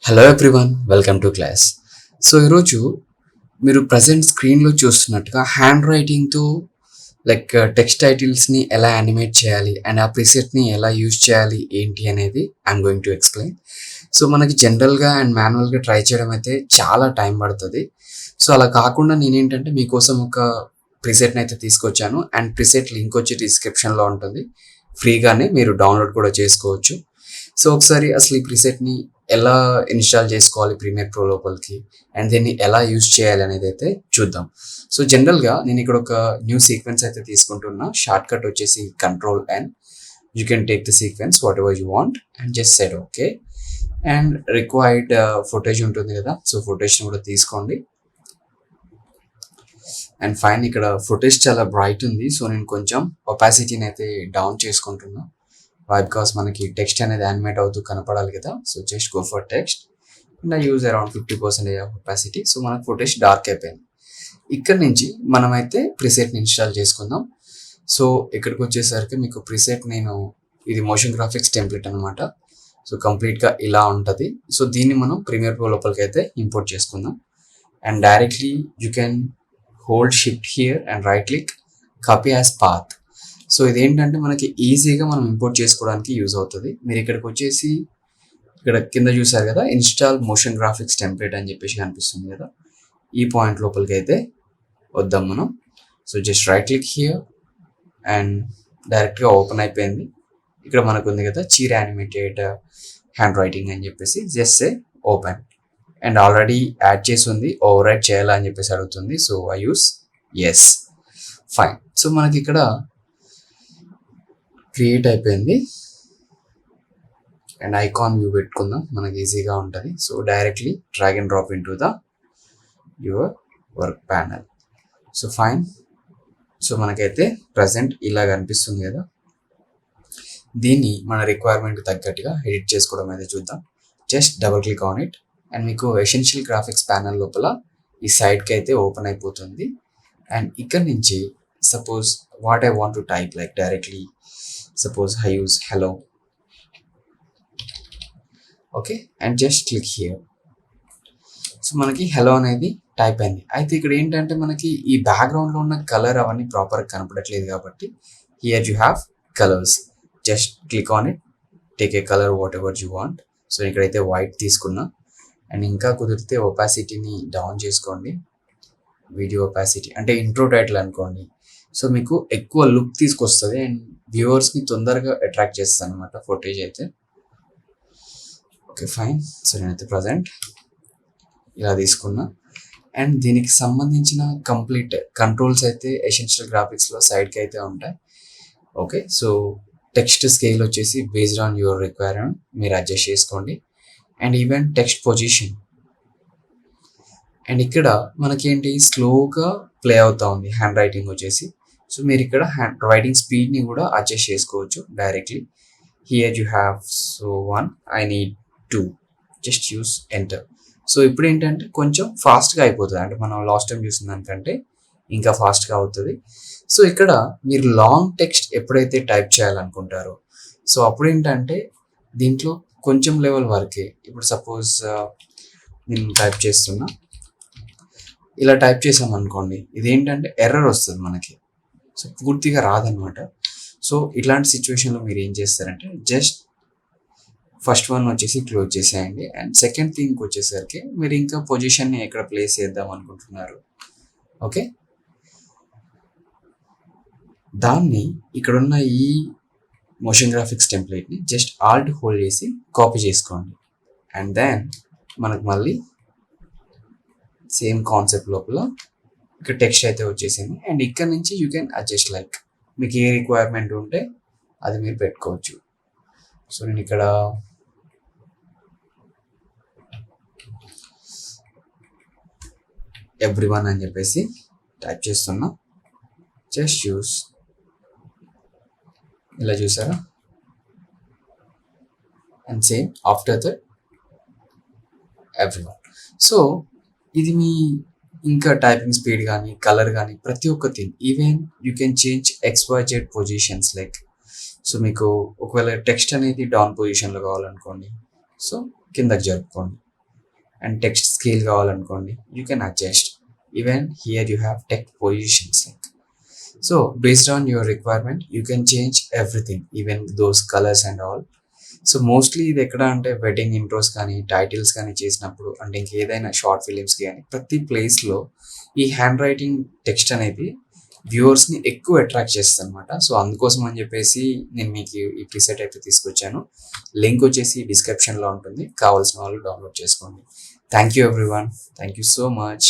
Hello everyone, welcome to class. So ఈరోజు మీరు present స్క్రీన్లో చూస్తున్నట్టుగా హ్యాండ్ రైటింగ్తో టెక్స్ట్ టైటిల్స్ని ఎలా యానిమేట్ చేయాలి అండ్ ఆ ప్రిసెట్ని ఎలా యూజ్ చేయాలి ఏంటి అనేది I'm going to explain. So మనకి జనరల్గా అండ్ మాన్యువల్గా ట్రై చేయడం అయితే చాలా టైం పడుతుంది. సో అలా కాకుండా నేనేంటంటే మీకోసం ఒక ప్రిసెట్ని అయితే తీసుకొచ్చాను అండ్ ప్రిసెట్ లింక్ వచ్చి డిస్క్రిప్షన్లో ఉంటుంది. ఫ్రీగానే మీరు డౌన్లోడ్ కూడా చేసుకోవచ్చు. సో ఒకసారి అసలు ఈ ప్రిసెట్ని ఎలా ఇన్స్టాల్ చేసుకోవాలి ప్రీమియర్ ప్రో లోపలికి అండ్ దీన్ని ఎలా యూజ్ చేయాలి అనేది అయితే చూద్దాం. సో జనరల్గా నేను ఇక్కడ ఒక న్యూ సీక్వెన్స్ అయితే తీసుకుంటున్నా. షార్ట్ కట్ వచ్చేసి Ctrl+N. You can take the sequence what ever you want and just set okay. And required footage ఉంటుంది కదా, సో ఫుటేజ్ని కూడా తీసుకోండి. అండ్ ఫైన్, ఇక్కడ ఫుటేజ్ చాలా బ్రైట్ ఉంది, సో నేను కొంచెం ఒపాసిటీని అయితే డౌన్ చేసుకుంటున్నా. వై బికాస్ మనకి టెక్స్ట్ అనేది యానిమేట్ అవుతూ కనపడాలి కదా. So just go for text and I use around 50% of opacity. So మనకు ఫుటేజ్ డార్క్ అయిపోయింది. ఇక్కడ నుంచి మనమైతే ప్రిసెట్ని ఇన్స్టాల్ చేసుకుందాం. సో ఇక్కడికి వచ్చేసరికి మీకు ప్రిసెట్ ఇది మోషన్ గ్రాఫిక్స్ టెంప్లెట్ అనమాట. సో కంప్లీట్గా ఇలా ఉంటుంది. సో దీన్ని మనం ప్రీమియర్ ప్రో లోపలికి అయితే ఇంపోర్ట్ చేసుకుందాం. And directly you can hold shift here and right click copy as path. So ఇదేంటంటే మనకి ఈజీగా మనం ఇంపోర్ట్ చేసుకోవడానికి యూజ్ అవుతుంది. మీరు ఇక్కడికి వచ్చేసి ఇక్కడ కింద చూసారు కదా, ఇన్స్టాల్ మోషన్ గ్రాఫిక్స్ టెంప్లెట్ అని చెప్పేసి కనిపిస్తుంది కదా, ఈ పాయింట్ లోపలికి అయితే వద్దాం మనం. So just right click here and డైరెక్ట్గా ఓపెన్ అయిపోయింది. ఇక్కడ మనకు ఉంది కదా చీర యానిమేటెడ్ హ్యాండ్ రైటింగ్ అని చెప్పేసి, just say open. And already add చేసి ఉంది, ఓవర్ రైట్ చేయాలా అని చెప్పేసి అడుగుతుంది. So I use S. Fine. So మనకి ఇక్కడ క్రియేట్ అయిపోయింది అండ్ ఐకాన్ వ్యూ పెట్టుకుందాం, మనకి ఈజీగా ఉంటుంది. So directly drag and drop in to the your work panel. So fine. So మనకైతే ప్రజెంట్ ఇలా కనిపిస్తుంది కదా, దీన్ని మన రిక్వైర్మెంట్ తగ్గట్టుగా ఎడిట్ చేసుకోవడం అయితే చూద్దాం. Just double click on it and మీకు ఎసెన్షియల్ గ్రాఫిక్స్ ప్యానల్ లోపల ఈ సైడ్కి అయితే ఓపెన్ అయిపోతుంది. అండ్ ఇక్కడ నుంచి suppose what I want to type directly, suppose I use hello, okay, and just click here. So మనకి హలో అనేది టైప్ అయింది. అయితే ఇక్కడ ఏంటంటే మనకి ఈ బ్యాక్గ్రౌండ్లో ఉన్న కలర్ అవన్నీ ప్రాపర్గా కనపడట్లేదు కాబట్టి here you have colours. Just click on it, take a colour what ever you want. So ఇక్కడైతే వైట్ తీసుకున్నా అండ్ ఇంకా కుదిరితే ఒపాసిటీని డౌన్ చేసుకోండి. వీడియో ఒపాసిటీ అంటే ఇంట్రో టైటిల్ అనుకోండి. సో మీకు ఎక్కువ లుక్ తీసుకొస్తుంది అండ్ వ్యూవర్స్ని తొందరగా అట్రాక్ట్ చేస్తుంది అనమాట ఫుటేజ్ అయితే. Okay fine. సో నేనైతే ప్రజెంట్ ఇలా తీసుకున్నా అండ్ దీనికి సంబంధించిన కంప్లీట్ కంట్రోల్స్ అయితే ఎసెన్షియల్ గ్రాఫిక్స్లో సైడ్కి అయితే ఉంటాయి. ఓకే, సో టెక్స్ట్ స్కేల్ వచ్చేసి బేస్డ్ ఆన్ యువర్ రిక్వైర్మెంట్ మీరు అడ్జస్ట్ చేసుకోండి. And even text position. And ఇక్కడ మనకేంటి స్లోగా ప్లే అవుతా ఉంది హ్యాండ్ రైటింగ్ వచ్చేసి. సో మీరు ఇక్కడ హ్యాండ్ రైటింగ్ స్పీడ్ని కూడా అడ్జస్ట్ చేసుకోవచ్చు directly. Here you have so 1, I need 2, just use enter. So ఇప్పుడు ఏంటంటే కొంచెం ఫాస్ట్గా అయిపోతుంది, అంటే మనం లాస్ట్ టైం చూసిన దానికంటే ఇంకా ఫాస్ట్గా అవుతుంది. సో ఇక్కడ మీరు లాంగ్ టెక్స్ట్ ఎప్పుడైతే టైప్ చేయాలనుకుంటారో సో అప్పుడు ఏంటంటే దీంట్లో కొంచెం లెవెల్ వరకే. ఇప్పుడు సపోజ్ నేను టైప్ చేస్తున్నా, ఇలా టైప్ చేసామనుకోండి, ఇదేంటంటే ఎర్రర్ వస్తుంది మనకి, సో పూర్తిగా రాదనమాట. సో ఇట్లాంటి సిచ్యువేషన్లో మీరు ఏం చేస్తారంటే జస్ట్ ఫస్ట్ వన్ వచ్చేసి క్లోజ్ చేసేయండి. అండ్ సెకండ్ థింగ్ వచ్చేసరికి మీరు ఇంకా పొజిషన్ని ఎక్కడ ప్లేస్ చేద్దాం అనుకుంటున్నారు, ఓకే, దాన్ని ఇక్కడున్న ఈ మోషన్ గ్రాఫిక్స్ టెంప్లెట్ని జస్ట్ ఆల్ట్ హోల్డ్ చేసి కాపీ చేసుకోండి. అండ్ దెన్ మనకు మళ్ళీ సేమ్ కాన్సెప్ట్ లోపల ఇక్కడ టెక్స్ట్ అయితే వచ్చేసింది. అండ్ ఇక్కడ నుంచి యూ కెన్ అడ్జస్ట్ మీకు ఏ రిక్వైర్మెంట్ ఉంటే అది మీరు పెట్టుకోవచ్చు. సో నేను ఇక్కడ ఎవ్రీవన్ అని చెప్పేసి టైప్ చేస్తున్నా. జస్ట్ యూస్ ఇలా చూసారా. And same after that everyone. So ఇది మీ ఇంకా టైపింగ్ స్పీడ్ కానీ కలర్ కానీ ప్రతి ఒక్క thing. Even you can change XYZ positions so మీకు ఒకవేళ టెక్స్ట్ అనేది డౌన్ పొజిషన్లో కావాలనుకోండి, సో కిందకి జరుపుకోండి. అండ్ టెక్స్ట్ స్కేల్ కావాలనుకోండి you can adjust. Even here you have text positions like. So based on your requirement you can change everything, even those colours and all. So mostly ఇది ఎక్కడ అంటే wedding intros కానీ titles కానీ చేసినప్పుడు అంటే ఇంకేదైనా short ఫిలిమ్స్కి కానీ ప్రతి ప్లేస్లో ఈ హ్యాండ్ రైటింగ్ టెక్స్ట్ అనేది వ్యూవర్స్ని ఎక్కువ అట్రాక్ట్ చేస్తుంది అనమాట. సో అందుకోసం అని చెప్పేసి నేను మీకు ఈ ప్రీసెట్ అయితే తీసుకొచ్చాను. లింక్ వచ్చేసి డిస్క్రిప్షన్లో ఉంటుంది, కావాల్సిన వాళ్ళు డౌన్లోడ్ చేసుకోండి. Thank you everyone, thank you so much.